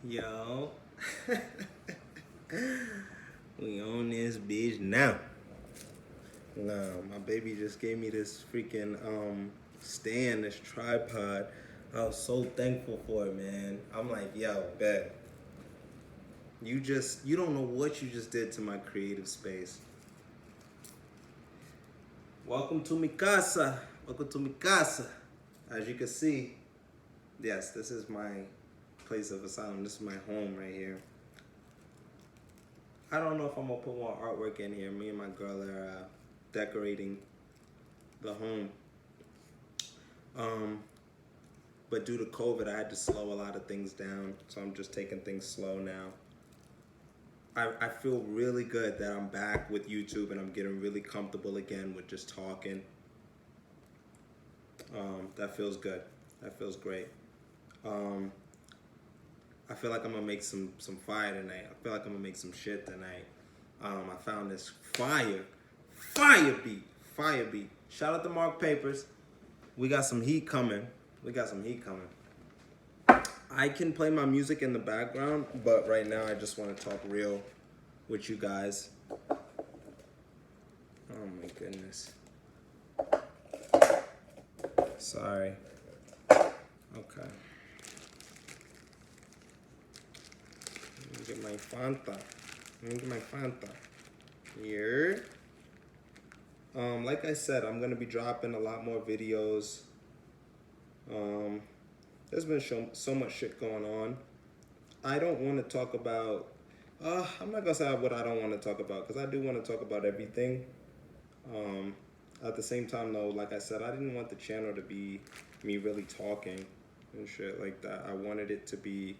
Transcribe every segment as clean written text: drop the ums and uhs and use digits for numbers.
Yo, we on this bitch now. Nah, my baby just gave me this freaking stand, this tripod. I was so thankful for it, man. I'm like, yo, bet. You don't know what you just did to my creative space. Welcome to mi casa. Welcome to mi casa. As you can see, yes, this is my place of asylum. This is my home right here. I don't know if I'm gonna put more artwork in here. Me and my girl are decorating the home. Um, but due to COVID, I had to slow a lot of things down, so I'm just taking things slow now. I feel really good that I'm back with YouTube and I'm getting really comfortable again with just talking. That feels good. That feels great. Um, I feel like I'm gonna make some fire tonight. I feel like I'm gonna make some shit tonight. I found this fire beat. Shout out to Mark Papers. We got some heat coming. We got some heat coming. I can play my music in the background, but right now I just want to talk real with you guys. Oh my goodness. Sorry. Okay. Let me get my Fanta. Here. Like I said, I'm gonna be dropping a lot more videos. There's been so much shit going on. I don't want to talk about. I'm not gonna say what I don't want to talk about because I do want to talk about everything. At the same time, though, like I said, I didn't want the channel to be me really talking and shit like that. I wanted it to be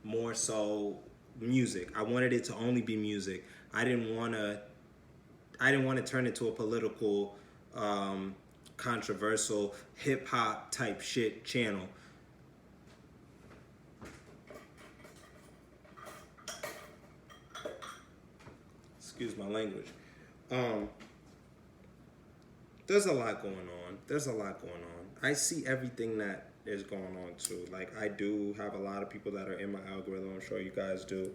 more so music. I wanted it to only be music. I didn't want to turn it to a political, controversial hip hop type shit channel. Excuse my language. Um, there's a lot going on. I see everything that is going on too. Like I do have a lot of people that are in my algorithm. I'm sure you guys do.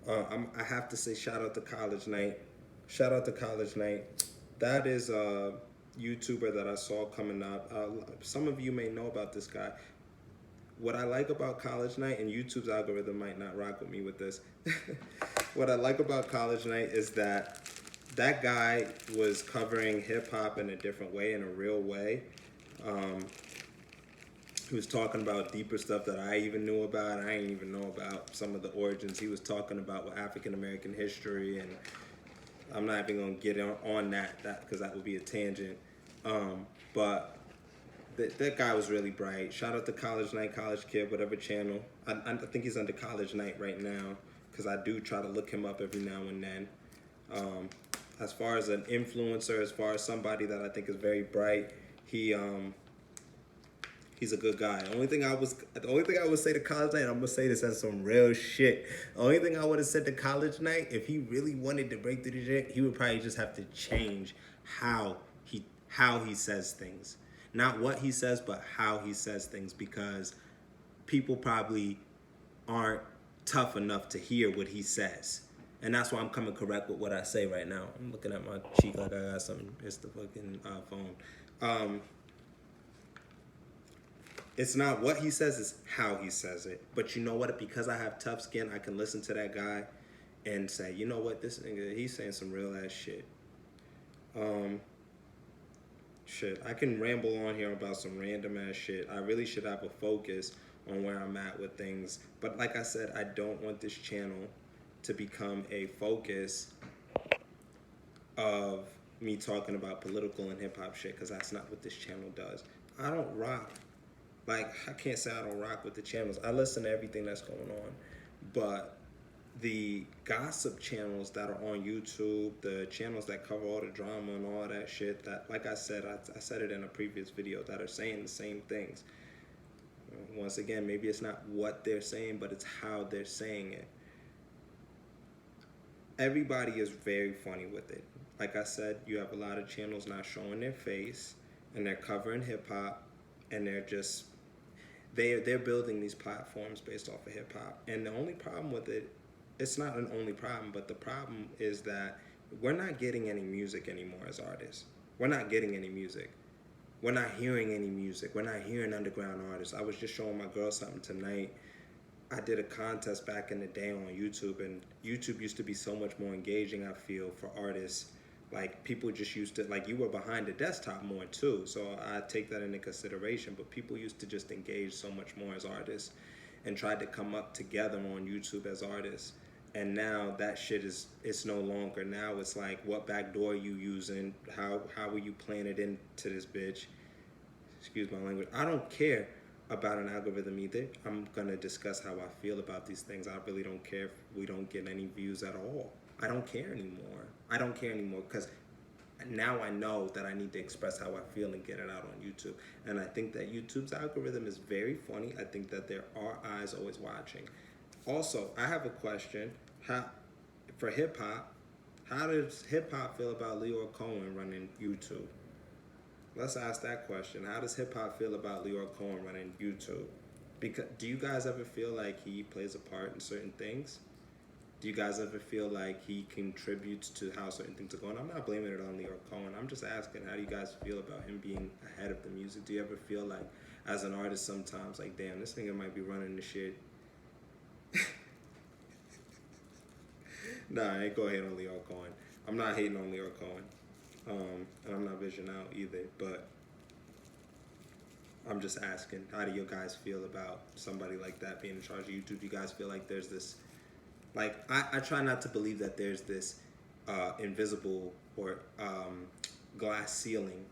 I have to say shout out to College Night. Shout out to College Night. That is a YouTuber that I saw coming up. Some of you may know about this guy. What I like about College Night, and YouTube's algorithm might not rock with me with this. What I like about College Night is that guy was covering hip hop in a different way, in a real way. He was talking about deeper stuff that I even knew about. I didn't even know about some of the origins. He was talking about African American history, and I'm not even gonna get on that because that would be a tangent. But that guy was really bright. Shout out to College Night, College Kid, whatever channel. I think he's under College Night right now because I do try to look him up every now and then. As far as an influencer, as far as somebody that I think is very bright, he's a good guy. The only thing I would say to College Night, and I'm gonna say this as some real shit. The only thing I would have said to College Night, if he really wanted to break through the shit, he would probably just have to change how he says things. Not what he says, but how he says things, because people probably aren't tough enough to hear what he says. And that's why I'm coming correct with what I say right now. I'm looking at my cheek like I got something. It's the fucking phone. It's not what he says, it's how he says it. But you know what? Because I have tough skin, I can listen to that guy and say, you know what? This nigga, he's saying some real ass shit. Shit, I can ramble on here about some random ass shit. I really should have a focus on where I'm at with things. But like I said, I don't want this channel to become a focus of me talking about political and hip hop shit, because that's not what this channel does. I don't rock. Like, I can't say I don't rock with the channels. I listen to everything that's going on. But the gossip channels that are on YouTube, the channels that cover all the drama and all that shit, that, like I said, I said it in a previous video, that are saying the same things. Once again, maybe it's not what they're saying, but it's how they're saying it. Everybody is very funny with it. Like I said, you have a lot of channels not showing their face, and they're covering hip hop, and they're building these platforms based off of hip hop, and the only problem with it, it's not an only problem, but the problem is that we're not getting any music anymore as artists. We're not getting any music. We're not hearing any music. We're not hearing underground artists. I was just showing my girl something tonight. I did a contest back in the day on YouTube, and YouTube used to be so much more engaging, I feel, for artists. Like, people just used to, like, you were behind the desktop more too, so I take that into consideration, but people used to just engage so much more as artists and tried to come up together on YouTube as artists. And now that shit is, it's no longer. Now it's like, what backdoor you using? How are you playing it into this bitch? Excuse my language. I don't care about an algorithm either. I'm gonna discuss how I feel about these things. I really don't care if we don't get any views at all. I don't care anymore. I don't care anymore because now I know that I need to express how I feel and get it out on YouTube. And I think that YouTube's algorithm is very funny. I think that there are eyes always watching. Also, I have a question. For hip hop, how does hip hop feel about Leor Cohen running YouTube? Let's ask that question. How does hip hop feel about Leor Cohen running YouTube? Because do you guys ever feel like he plays a part in certain things? Do you guys ever feel like he contributes to how certain things are going? I'm not blaming it on Leor Cohen. I'm just asking, how do you guys feel about him being ahead of the music? Do you ever feel like, as an artist, sometimes like, damn, this nigga might be running the shit? Nah, I ain't gonna hate on Leor Cohen. I'm not hating on Leor Cohen. And I'm not vision out either, but I'm just asking, how do you guys feel about somebody like that being in charge of YouTube? Do you guys feel like there's this, like, I try not to believe that there's this invisible or glass ceiling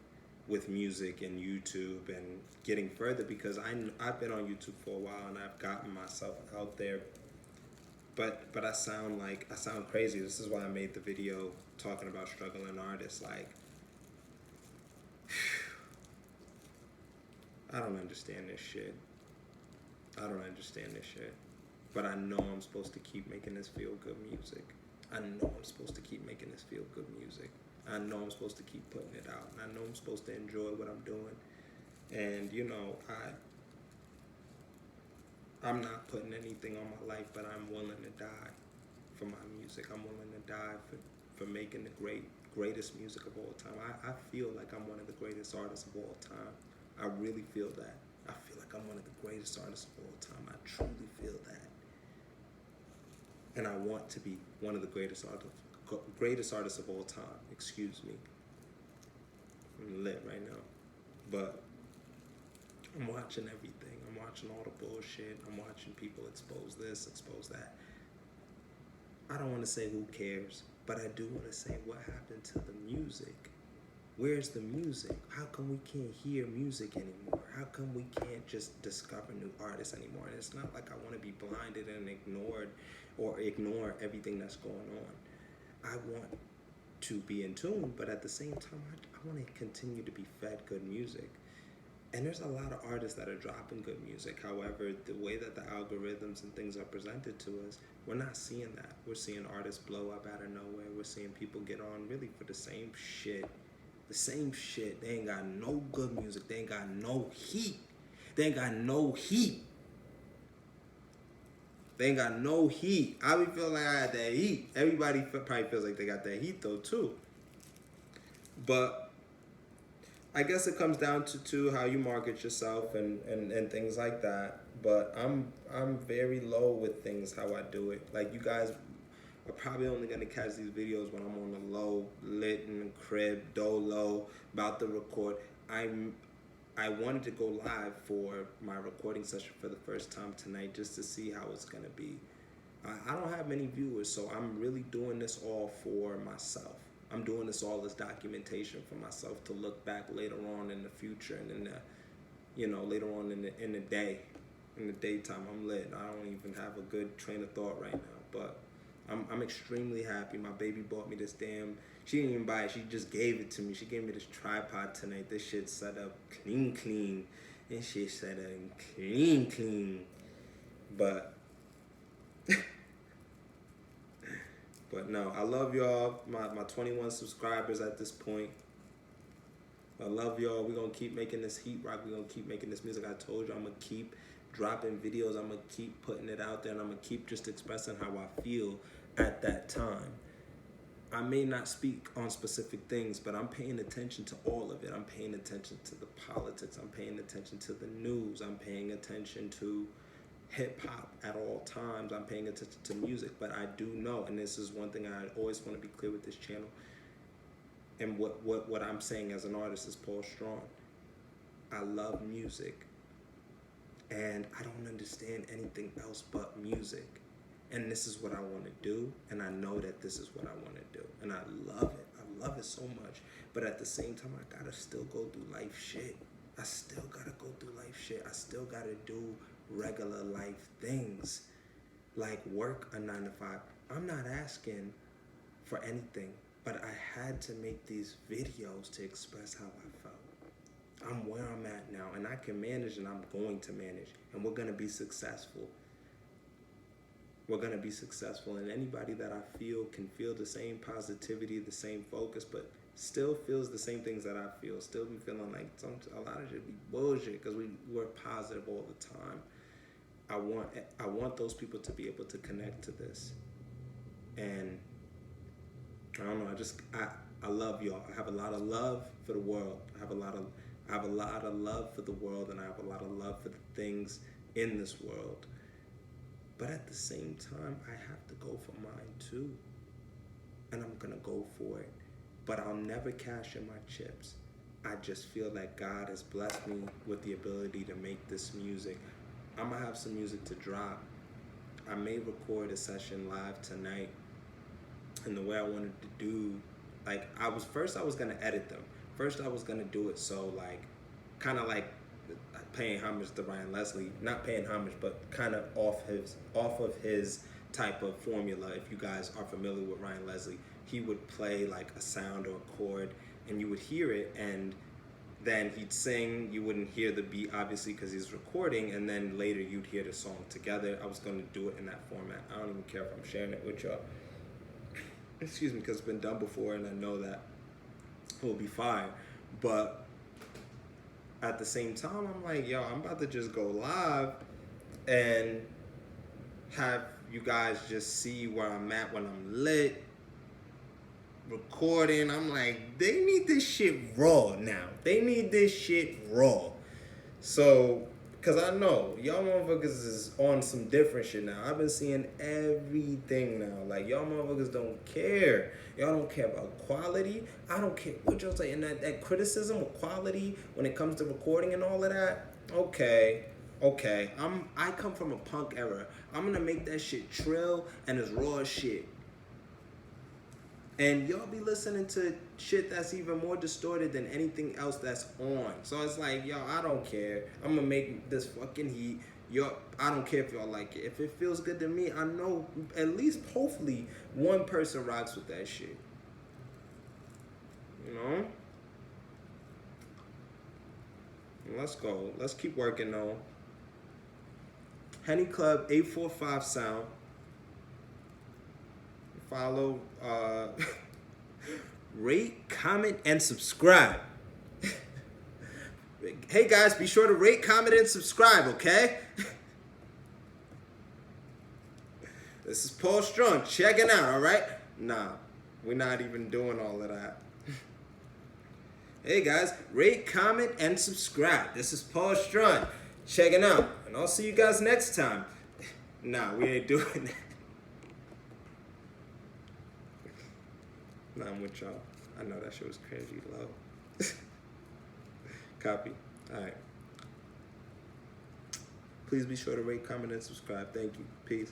with music and YouTube and getting further, because I've been on YouTube for a while and I've gotten myself out there. But I sound crazy. This is why I made the video talking about struggling artists. Like, I don't understand this shit. But I know I'm supposed to keep making this feel good music. I know I'm supposed to keep making this feel good music. I know I'm supposed to keep putting it out. And I know I'm supposed to enjoy what I'm doing. And, you know, I'm not putting anything on my life, but I'm willing to die for my music. I'm willing to die for making the greatest music of all time. I feel like I'm one of the greatest artists of all time. I really feel that. I feel like I'm one of the greatest artists of all time. I truly feel that. And I want to be one of the greatest artists of all time. Excuse me. I'm lit right now. But I'm watching everything. I'm watching all the bullshit. I'm watching people expose this, expose that. I don't want to say who cares, but I do want to say what happened to the music. Where's the music? How come we can't hear music anymore? How come we can't just discover new artists anymore? And it's not like I want to be blinded and ignore everything that's going on. I want to be in tune, but at the same time, I want to continue to be fed good music. And there's a lot of artists that are dropping good music. However, the way that the algorithms and things are presented to us, we're not seeing that. We're seeing artists blow up out of nowhere. We're seeing people get on really for the same shit. The same shit. They ain't got no good music. They ain't got no heat. They ain't got no heat. They ain't got no heat. I be feeling like I got that heat. Everybody probably feels like they got that heat though too. But I guess it comes down to how you market yourself and things like that. But I'm very low with things how I do it. Like, you guys are probably only gonna catch these videos when I'm on the low, lit in the crib, dolo, about to record. I wanted to go live for my recording session for the first time tonight just to see how it's gonna be. I don't have many viewers, so I'm really doing this all for myself. I'm doing this all as documentation for myself to look back later on in the future and in the, later on in the day, in the daytime. I'm lit. I don't even have a good train of thought right now, but I'm extremely happy. My baby bought me this damn. She didn't even buy it. She just gave it to me. She gave me this tripod tonight. This shit set up clean. This shit set up clean. But. But no, I love y'all, my 21 subscribers at this point. I love y'all. We're gonna keep making this heat rock. We're gonna keep making this music. I told you I'm gonna keep dropping videos. I'm gonna keep putting it out there, and I'm gonna keep just expressing how I feel at that time. I may not speak on specific things, but I'm paying attention to all of it. I'm paying attention to the politics. I'm paying attention to the news. I'm paying attention to hip hop at all times. I'm paying attention to music, but I do know, and this is one thing I always want to be clear with this channel, and what I'm saying as an artist is Paul Straun. I love music, and I don't understand anything else but music. And this is what I want to do, and I know that this is what I want to do, and I love it. I love it so much. But at the same time, I gotta still go through life shit. I still gotta go through life shit. I still gotta do regular life things, like work a 9 to 5. I'm not asking for anything, but I had to make these videos to express how I felt. I'm where I'm at now, and I can manage, and I'm going to manage, and we're gonna be successful. We're gonna be successful, and anybody that I feel can feel the same positivity, the same focus, but still feels the same things that I feel. Still be feeling like a lot of shit be bullshit because we're positive all the time. I want those people to be able to connect to this, and I don't know. I love y'all. I have a lot of love for the world. I have a lot of love for the world, and I have a lot of love for the things in this world. But at the same time, I have to go for mine too. And I'm gonna go for it. But I'll never cash in my chips. I just feel like God has blessed me with the ability to make this music. I'm gonna have some music to drop. I may record a session live tonight. And the way I wanted to do, like, I was gonna edit them. First I was gonna do it so kind of like paying homage to Ryan Leslie, not paying homage, but kind of off of his type of formula. If you guys are familiar with Ryan Leslie, he would play like a sound or a chord, and you would hear it, and then he'd sing. You wouldn't hear the beat, obviously, because he's recording, and then later you'd hear the song together. I was going to do it in that format. I don't even care if I'm sharing it with y'all. Excuse me, because it's been done before, and I know that it will be fine. But at the same time, I'm like, yo, I'm about to just go live and have you guys just see where I'm at when I'm lit, recording. I'm like, they need this shit raw now. They need this shit raw. So, because I know y'all motherfuckers is on some different shit now. I've been seeing everything now. Like, y'all motherfuckers don't care. Y'all don't care about quality. I don't care what y'all say. And that criticism of quality when it comes to recording and all of that, okay. I come from a punk era. I'm gonna make that shit trill and as raw as shit. And y'all be listening to shit that's even more distorted than anything else that's on. So it's like, yo, I don't care. I'm gonna make this fucking heat. I don't care if y'all like it. If it feels good to me, I know at least hopefully one person rocks with that shit. You know? Let's go. Let's keep working though. Henny Club 845 Sound. Follow, rate, comment, and subscribe. Hey guys, be sure to rate, comment, and subscribe, okay? This is Paul Straun checking out, alright? Nah, we're not even doing all of that. Hey guys, rate, comment, and subscribe. This is Paul Straun checking out. And I'll see you guys next time. Nah, we ain't doing that. Nah, I'm with y'all. I know that shit was crazy low. Copy. Alright. Please be sure to rate, comment, and subscribe. Thank you. Peace.